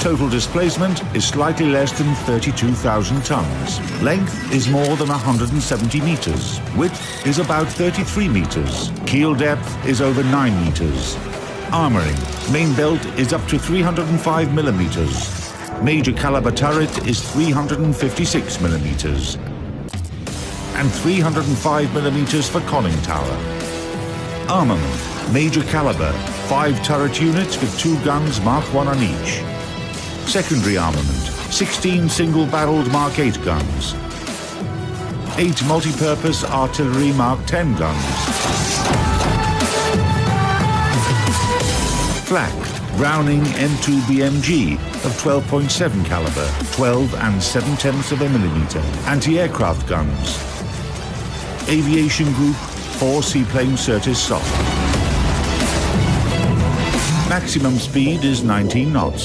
Total displacement is slightly less than 32,000 tons. Length is more than 170 meters. Width is about 33 meters. Keel depth is over 9 meters. Armoring. Main belt is up to 305 millimeters. Major caliber turret is 356 millimeters. And 305 millimeters for conning tower. Armament. Major caliber. 5 turret units with 2 guns Mark 1 on each. Secondary armament. 16 single-barreled Mark 8 guns. 8 multi-purpose artillery Mark 10 guns. Flak. Browning M2 BMG of 12.7 caliber, 12 and 7/10 millimeter. Anti-aircraft guns. Aviation Group 4 seaplane Certis soft. Maximum speed is 19 knots.